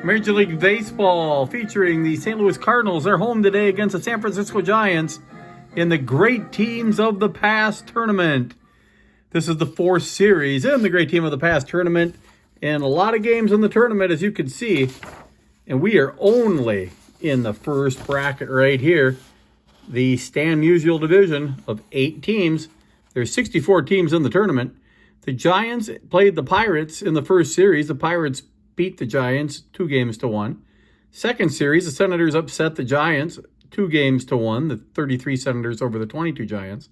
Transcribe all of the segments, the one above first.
Major League Baseball featuring the St. Louis Cardinals. They're home today against the San Francisco Giants in the Great Teams of the Past tournament. This is the fourth series in the Great Team of the Past tournament, and a lot of games in the tournament, as you can see. And we are only in the first bracket right here, the Stan Musial division of 8 teams. There's 64 teams in the tournament. The Giants played the Pirates in the first series. The Pirates beat the Giants 2-1. Second series, the Senators upset the Giants 2-1. The 33 Senators over the 22 Giants.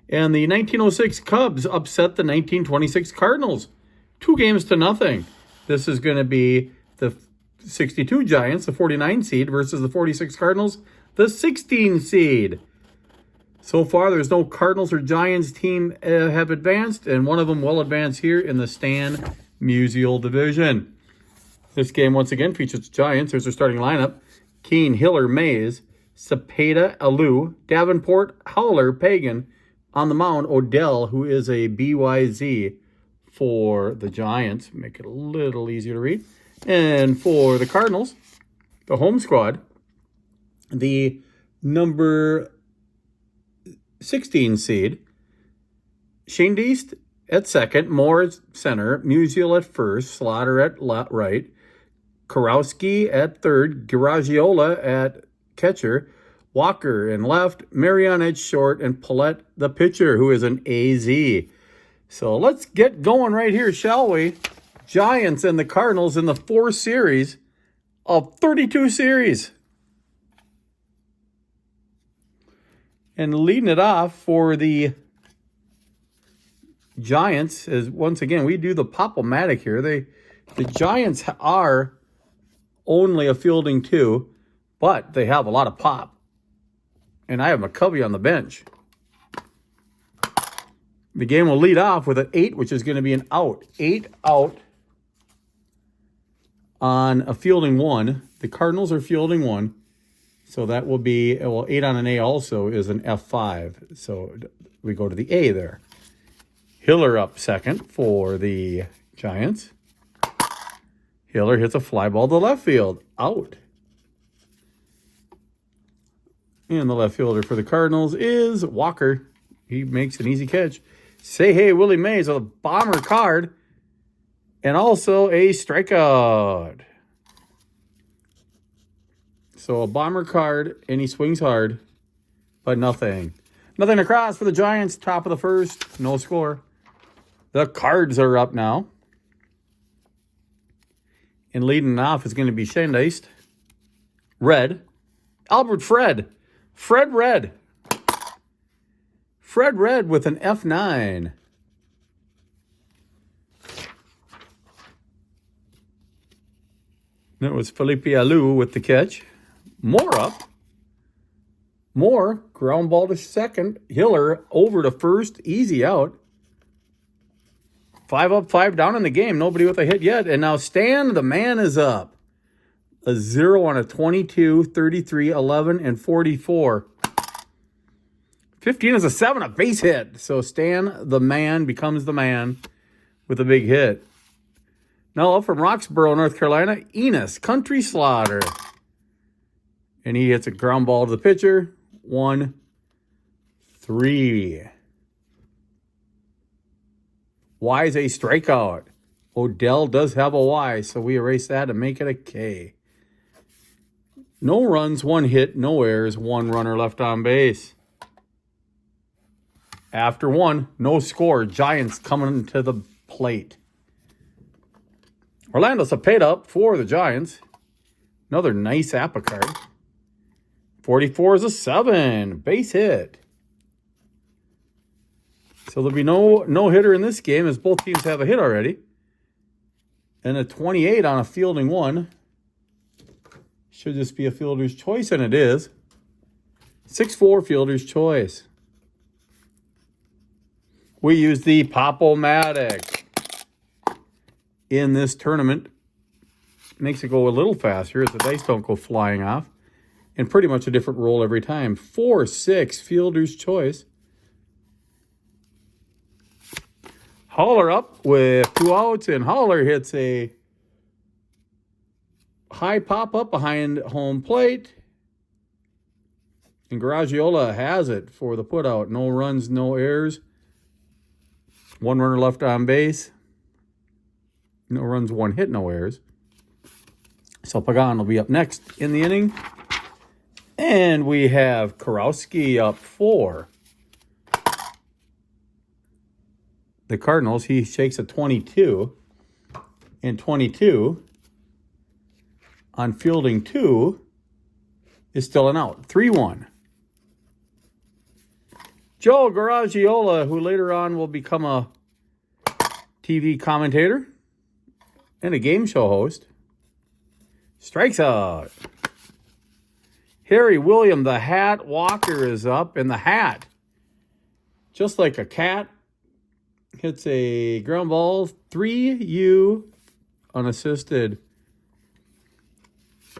And the 1906 Cubs upset the 1926 Cardinals 2-0. This is going to be the 62 Giants, the 49 seed, versus the 46 Cardinals, the 16 seed. So far, there's no Cardinals or Giants team have advanced, and one of them will advance here in the Stan Musial division. This game, once again, features the Giants. Here's their starting lineup. Keane, Hiller, Mays, Cepeda, Alou, Davenport, Howler, Pagan. On the mound, Odell, who is a BYZ for the Giants. Make it a little easier to read. And for the Cardinals, the home squad, the number 16 seed, Shane Deist at second, Moore at center, Musial at first, Slaughter at right, Karowski at third, Garagiola at catcher, Walker in left, Marion at short, and Paulette the pitcher, who is an AZ. So let's get going right here, shall we? Giants and the Cardinals in the fourth series of 32 series. And leading it off for the Giants is, once again, we do the Pop-O-Matic here. The Giants are only a fielding 2, but they have a lot of pop. And I have McCovey on the bench. The game will lead off with an 8, which is going to be an out. 8 out on a fielding 1. The Cardinals are fielding 1. So that will be, well, 8 on an A also is an F5. So we go to the A there. Hiller up second for the Giants. Hiller hits a fly ball to left field. Out. And the left fielder for the Cardinals is Walker. He makes an easy catch. Say hey, Willie Mays with a bomber card. And also a strikeout. So a bomber card, and he swings hard, but nothing. Nothing across for the Giants. Top of the first, no score. The Cards are up now. And leading off is going to be Shane Deist. Red. Albert Fred. Fred Red. Fred Red with an F9. That was Felipe Alou with the catch. Moore up. Moore, ground ball to second. Hiller over to first, easy out. 5 up, 5 down in the game. Nobody with a hit yet. And now Stan, the man, is up. A 0 on a 22, 33, 11, and 44. 15 is a 7, a base hit. So Stan, the man, becomes the man with a big hit. Now up from Roxborough, North Carolina, Enos, Country Slaughter. And he hits a ground ball to the pitcher. 1, 3. Y is a strikeout. Odell does have a Y, so we erase that and make it a K. No runs, 1 hit, no errors, 1 runner left on base. After 1, no score. Giants coming to the plate. Orlando Cepeda up for the Giants. Another nice APBA card. 44 is a 7. Base hit. So there'll be no hitter in this game as both teams have a hit already. And a 28 on a fielding 1. Should just be a fielder's choice, and it is. 6-4 fielder's choice. We use the Pop-O-Matic in this tournament. Makes it go a little faster as the dice don't go flying off. And pretty much a different roll every time. 4-6 fielder's choice. Howler up with 2 outs, and Howler hits a high pop-up behind home plate. And Garagiola has it for the putout. No runs, no errors. One runner left on base. No runs, one hit, no errors. So Pagan will be up next in the inning. And we have Karowski up for the Cardinals. He shakes a 22. And 22 on fielding 2 is still an out. 3-1. Joe Garagiola, who later on will become a TV commentator and a game show host, strikes out. Harry William, the Hat Walker, is up, and the Hat, just like a cat, hits a ground ball, 3U unassisted.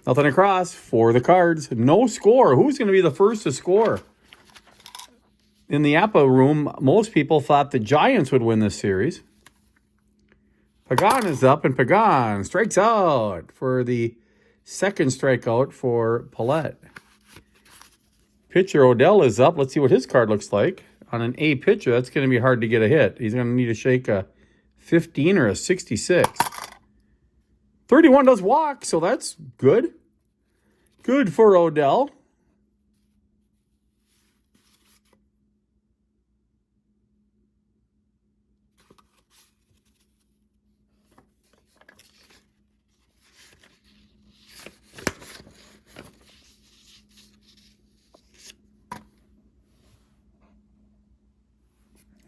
Nothing across for the Cards. No score. Who's going to be the first to score? In the APBA room, most people thought the Giants would win this series. Pagan is up, and Pagan strikes out for the second strikeout for Paulette. Pitcher Odell is up. Let's see what his card looks like. On an A pitcher, that's going to be hard to get a hit. He's going to need to shake a 15 or a 66. 31 does walk, so that's good. Good for Odell.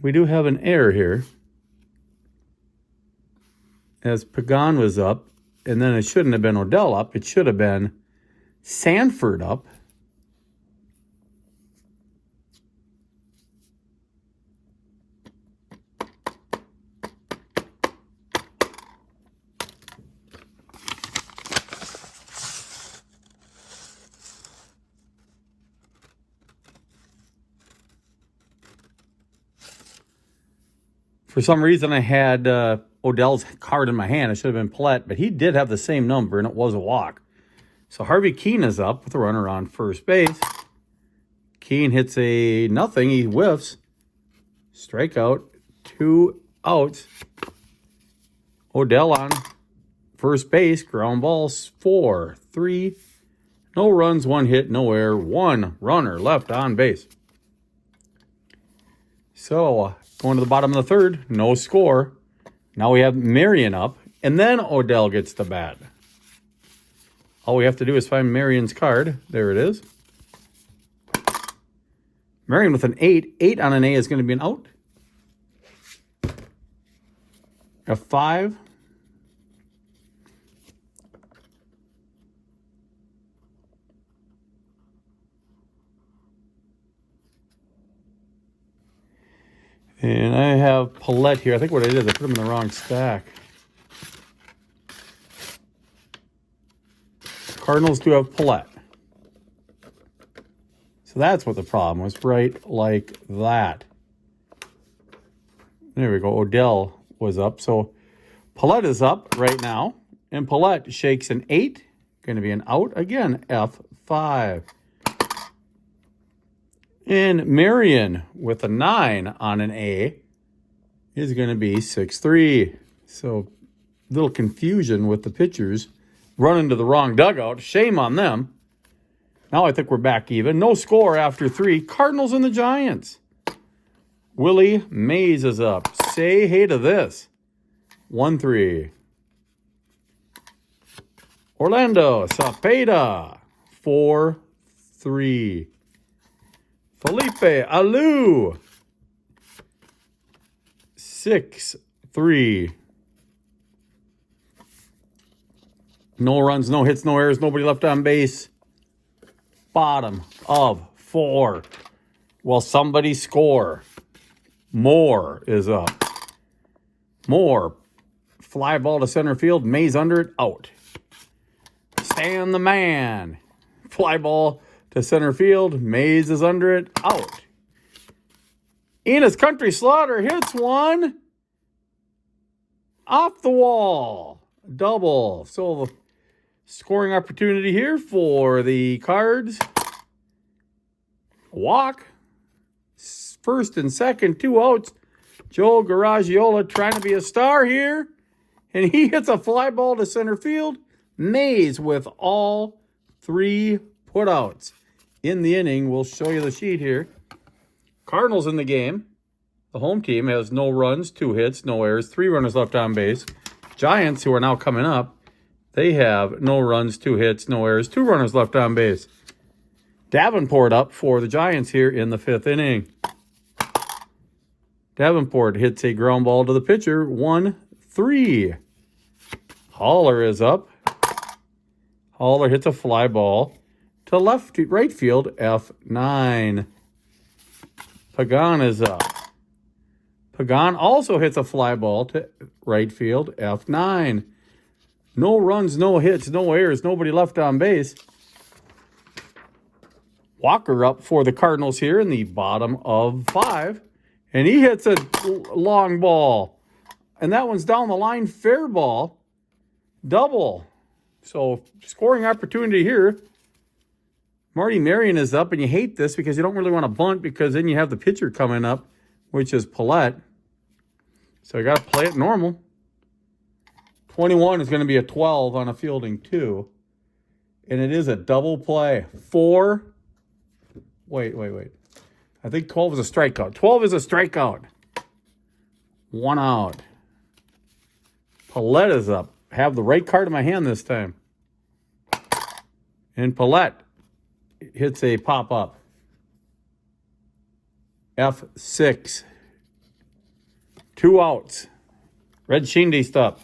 We do have an error here, as Pagan was up, and then it shouldn't have been Odell up. It should have been Sanford up. For some reason, I had Odell's card in my hand. It should have been Paulette, but he did have the same number, and it was a walk. So Harvey Keene is up with a runner on first base. Keene hits a nothing. He whiffs. Strikeout. 2 outs. Odell on first base. Ground balls 4-3. No runs, 1 hit, no error. 1 runner left on base. So going to the bottom of the third, no score. Now we have Marion up, and then Odell gets the bat. All we have to do is find Marion's card. There it is. Marion with an 8. 8 on an A is going to be an out. A 5. And I have Paulette here. I think what I did is I put him in the wrong stack. Cardinals do have Paulette. So that's what the problem was, right like that. There we go. Odell was up. So Paulette is up right now. And Paulette shakes an 8. Going to be an out again. F5. And Marion with a 9 on an A is going to be 6-3. So little confusion with the pitchers running to the wrong dugout. Shame on them. Now I think we're back even. No score after 3. Cardinals and the Giants. Willie Mays is up. Say hey to this. 1-3. Orlando Cepeda. 4-3. Felipe Alou. 6-3. No runs, no hits, no errors, nobody left on base. Bottom of 4. Will somebody score? Moore is up. Moore. Fly ball to center field. Mays under it. Out. Stan the man. Fly ball to center field. Mays is under it. Out. Enos Country Slaughter hits one. Off the wall. Double. So Scoring opportunity here for the Cards. Walk. First and second, 2 outs. Joe Garagiola trying to be a star here. And he hits a fly ball to center field. Mays with all 3 putouts in the inning. We'll show you the sheet here. Cardinals in the game. The home team has no runs, 2 hits, no errors, 3 runners left on base. Giants, who are now coming up, they have no runs, 2 hits, no errors, 2 runners left on base. Davenport up for the Giants here in the 5th inning. Davenport hits a ground ball to the pitcher, 1-3. Haller is up. Haller hits a fly ball to right field, F9. Pagan is up. Pagan also hits a fly ball to right field, F9. No runs, no hits, no errors, nobody left on base. Walker up for the Cardinals here in the bottom of 5. And he hits a long ball. And that one's down the line, fair ball. Double. So scoring opportunity here. Marty Marion is up, and you hate this because you don't really want to bunt because then you have the pitcher coming up, which is Paulette. So you got to play it normal. 21 is going to be a 12 on a fielding 2. And it is a double play. 4. Wait. I think 12 is a strikeout. 12 is a strikeout. 1 out. Paulette is up. Have the right card in my hand this time. And Paulette hits a pop-up. F6. 2 outs. Red Shindy up.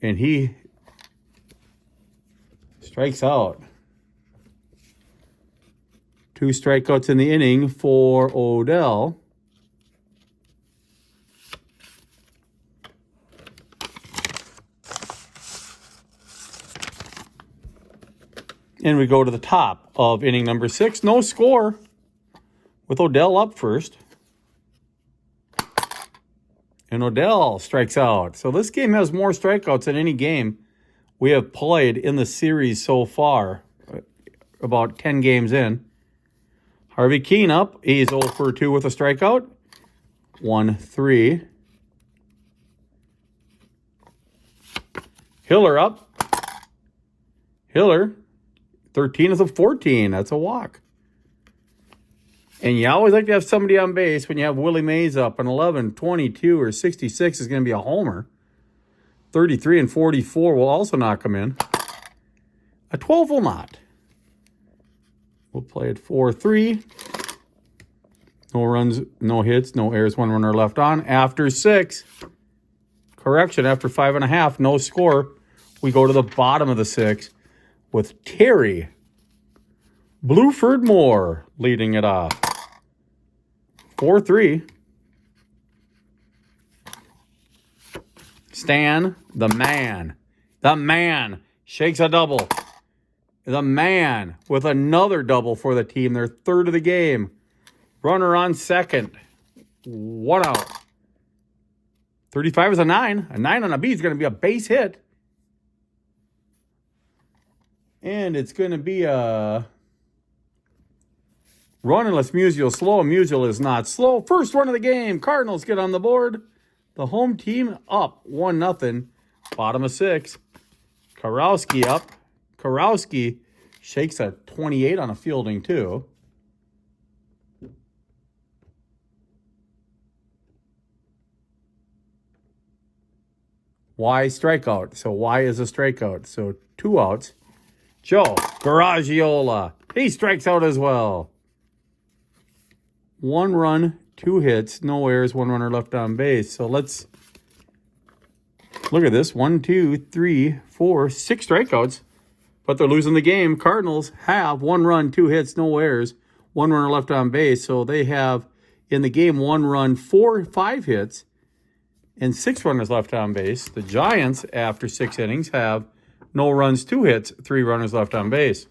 And he strikes out. 2 strikeouts in the inning for Odell. And we go to the top of inning number 6. No score with Odell up first. And Odell strikes out. So this game has more strikeouts than any game we have played in the series so far. About 10 games in. Harvey Keene up. He's 0 for 2 with a strikeout. 1-3. Hiller up. Hiller, 13 is a 14. That's a walk. And you always like to have somebody on base when you have Willie Mays up. An 11, 22, or 66 is going to be a homer. 33 and 44 will also knock him in. A 12 will not. We'll play it 4-3. No runs, no hits, no errors, 1 runner left on. After 6, correction, after 5.5, no score. We go to the bottom of the 6 with Terry Bluford Moore leading it off. 4-3. Stan, the man shakes a double. The man with another double for the team. Their 3rd of the game. Runner on second. 1 out. 35 is a 9. A 9 on a B is going to be a base hit. And it's going to be a run unless Musial slow. Musial is not slow. First run of the game. Cardinals get on the board. The home team up 1-0. Bottom of 6. Karowski up. Karowski shakes a 28 on a fielding, too. Y strikeout. So Y is a strikeout. So 2 outs. Joe Garagiola. He strikes out as well. 1 run, 2 hits, no errors, 1 runner left on base. So let's look at this. 1, 2, 3, 4, 6 strikeouts. But they're losing the game. Cardinals have 1 run, 2 hits, no errors, 1 runner left on base. So they have in the game 1 run, 5 hits, and 6 runners left on base. The Giants, after 6 innings, have no runs, 2 hits, 3 runners left on base.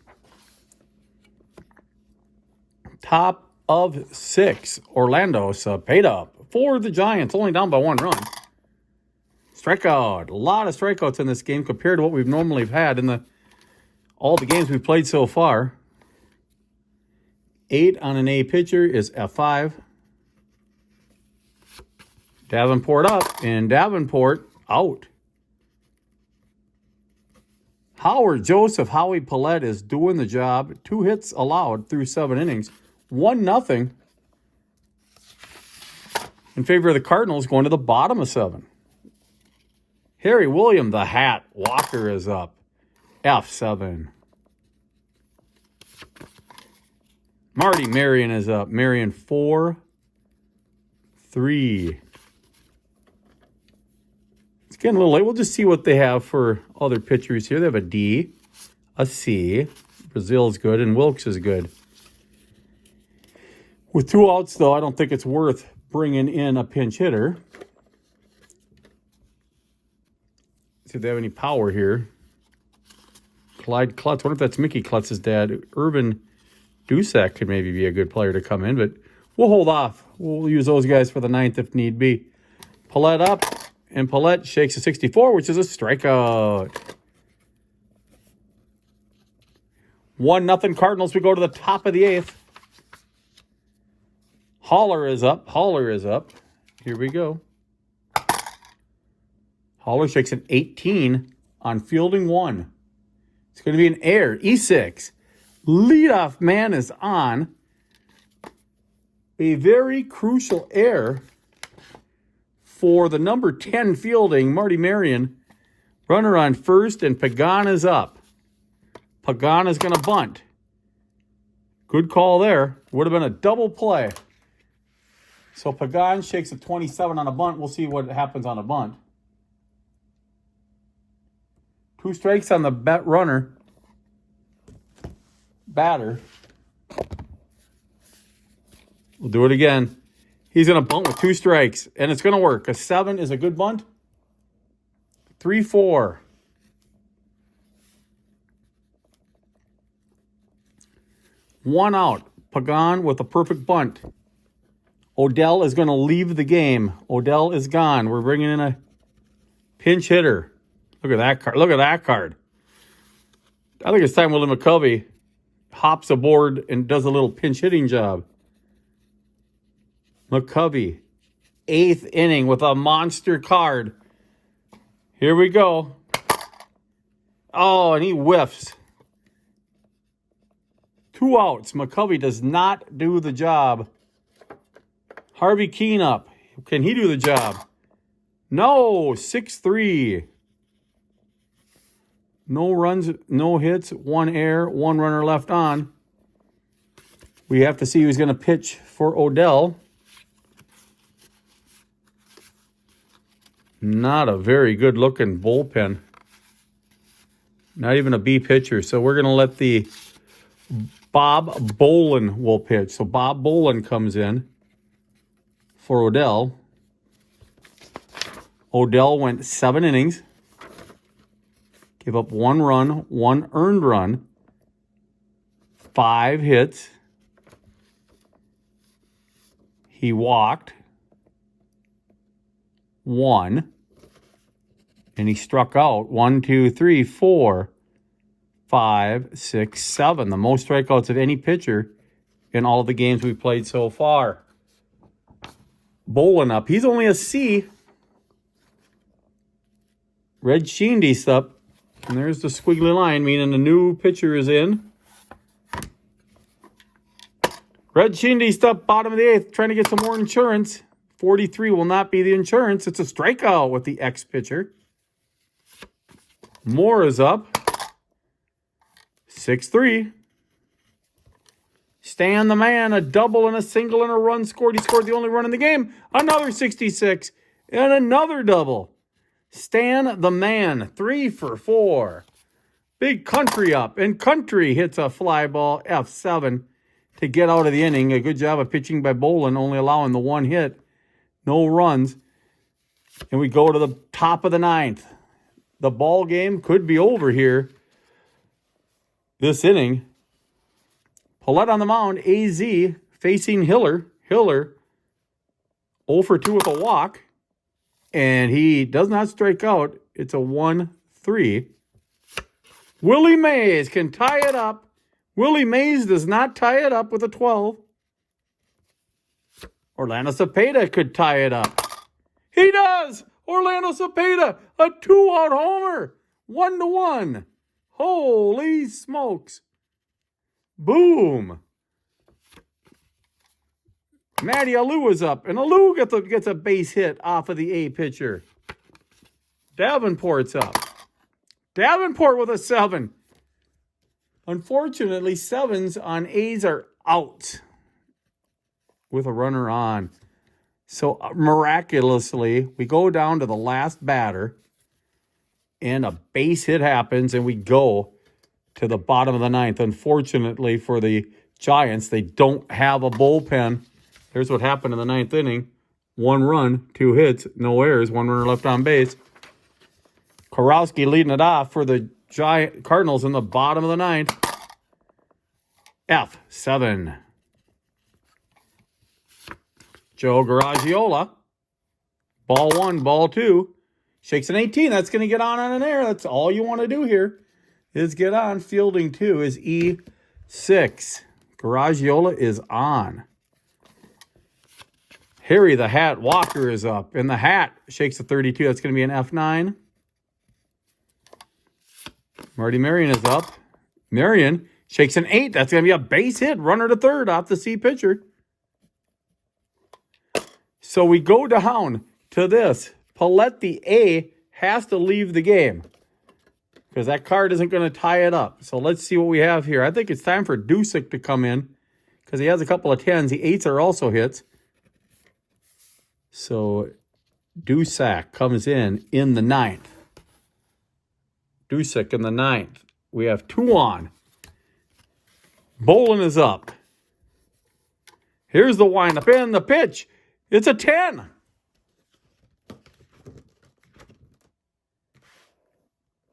Top of 6, Orlando Cepeda for the Giants, only down by 1 run. strikeout. A lot of strikeouts in this game compared to what we've normally had in all the games we've played so far. 8 on an A pitcher is F5. Davenport up, and Davenport out. Howard Joseph, Howie Paulette is doing the job. 2 hits allowed through 7 innings. 1-0 in favor of the Cardinals, going to the bottom of 7. Harry William, the Hat Walker, is up. F7. Marty Marion is up. Marion 4-3. It's getting a little late. We'll just see what they have for other pitchers here. They have a D, a C. Brazil's good, and Wilkes is good. With 2 outs, though, I don't think it's worth bringing in a pinch hitter. See if they have any power here. Clyde Klutz. I wonder if that's Mickey Klutz's dad. Urban Dusak could maybe be a good player to come in, but we'll hold off. We'll use those guys for the 9th if need be. Paulette up, and Paulette shakes a 64, which is a strikeout. 1-0 Cardinals. We go to the top of the 8th. Haller is up. Haller is up. Here we go. Haller shakes an 18 on fielding 1. It's going to be an error. E6. Leadoff man is on. A very crucial error for the number 10 fielding, Marty Marion. Runner on first, and Pagan is up. Pagan is going to bunt. Good call there. Would have been a double play. So Pagan shakes a 27 on a bunt. We'll see what happens on a bunt. 2 strikes on the batter. We'll do it again. He's going to bunt with 2 strikes, and it's going to work. A 7 is a good bunt. 3-4. One out. Pagan with a perfect bunt. Odell is going to leave the game. Odell is gone. We're bringing in a pinch hitter. Look at that card. Look at that card. I think it's time Willie McCovey hops aboard and does a little pinch hitting job. McCovey, 8th inning with a monster card. Here we go. Oh, and he whiffs. 2 outs. McCovey does not do the job. Harvey Keene up. Can he do the job? No. 6-3. No runs, no hits, 1 error, 1 runner left on. We have to see who's going to pitch for Odell. Not a very good-looking bullpen. Not even a B pitcher. So we're going to let the Bob Bolin will pitch. So Bob Bolin comes in for Odell. Odell went 7 innings. Gave up 1 run, 1 earned run, 5 hits. He walked 1, and he struck out 1, 2, 3, 4, 5, 6, 7. The most strikeouts of any pitcher in all of the games we've played so far. Bolin up. He's only a C. Red Shindy up. And there's the squiggly line, meaning the new pitcher is in. Red Shindy up, bottom of the 8th, trying to get some more insurance. 43 will not be the insurance. It's a strikeout with the ex-pitcher. Moore is up. 6-3. Stan the man, a double and a single and a run scored. He scored the only run in the game. Another 66 and another double. Stan the man, 3 for 4. Big Country up, and Country hits a fly ball, F7, to get out of the inning. A good job of pitching by Bolin, only allowing the 1 hit. No runs. And we go to the top of the 9th. The ball game could be over here this inning. Paulette on the mound, AZ facing Hiller. Hiller 0 for 2 with a walk. And he does not strike out. It's a 1-3. Willie Mays can tie it up. Willie Mays does not tie it up with a 12. Orlando Cepeda could tie it up. He does! Orlando Cepeda, a 2-out homer. 1-1. Holy smokes. Boom. Matty Alou is up, and Alou gets a base hit off of the A pitcher. Davenport's up. Davenport with a 7. Unfortunately, 7s on A's are out with a runner on. So miraculously, we go down to the last batter, and a base hit happens, and we go to the bottom of the ninth. Unfortunately for the Giants, they don't have a bullpen. Here's what happened in the ninth inning. 1 run, 2 hits, no errors, 1 runner left on base. Korowski leading it off for the Cardinals in the bottom of the ninth. F7. Joe Garagiola. Ball 1, ball 2. Shakes an 18. That's going to get on an air. That's all you want to do here is get on. Fielding 2 is E6. Garagiola is on. Harry the Hat Walker is up. And the Hat shakes a 32. That's going to be an F9. Marty Marion is up. Marion shakes an 8. That's going to be a base hit. Runner to third off the C pitcher. So we go down to this. Paletti A has to leave the game because that card isn't going to tie it up. So let's see what we have here. I think it's time for Dusick to come in because he has a couple of 10s. The 8s are also hits. So Dusick comes in the ninth. Dusick in the ninth. We have 2 on. Bolin is up. Here's the windup and the pitch. It's a 10.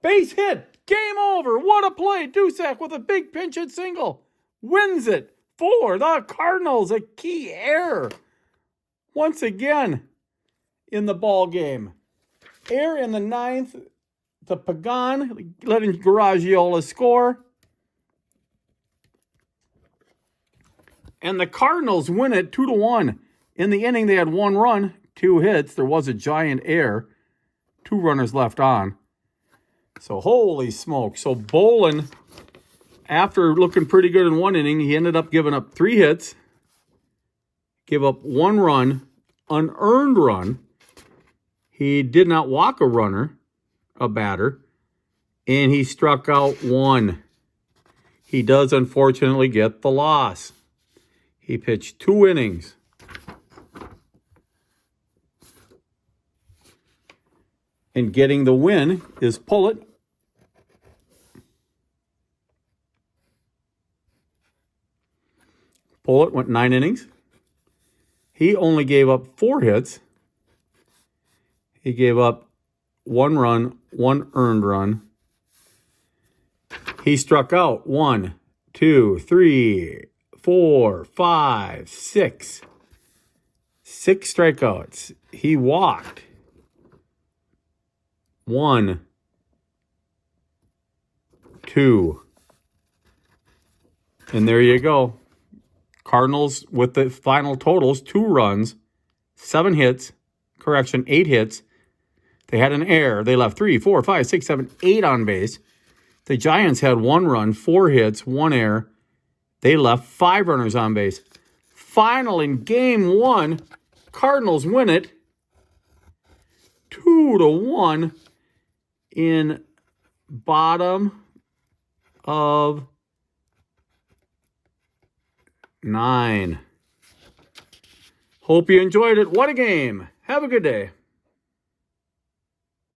Base hit. Game over. What a play. Dusick with a big pinch hit single. Wins it for the Cardinals. A key error. Once again in the ball game. Error in the ninth. To Pagan, letting Garagiola score. And the Cardinals win it 2-1. In the inning, they had 1 run, 2 hits. There was a giant error. 2 runners left on. So, holy smoke. So, Bolin, after looking pretty good in 1 inning, he ended up giving up 3 hits. Give up 1 run, unearned run. He did not walk a runner, a batter. And he struck out 1. He does, unfortunately, get the loss. He pitched 2 innings. And getting the win is Pullett. Pullett went 9 innings. He only gave up 4 hits. He gave up 1 run, 1 earned run. He struck out 1, 2, 3, 4, 5, 6. 6 strikeouts. He walked 1, 2. And there you go. Cardinals with the final totals, 2 runs, 7 hits, 8 hits. They had an error. They left 3, 4, 5, 6, 7, 8 on base. The Giants had 1 run, 4 hits, 1 error. They left 5 runners on base. Final in game 1, Cardinals win it 2-1 in bottom of 9. Hope you enjoyed it. What a game. Have a good day.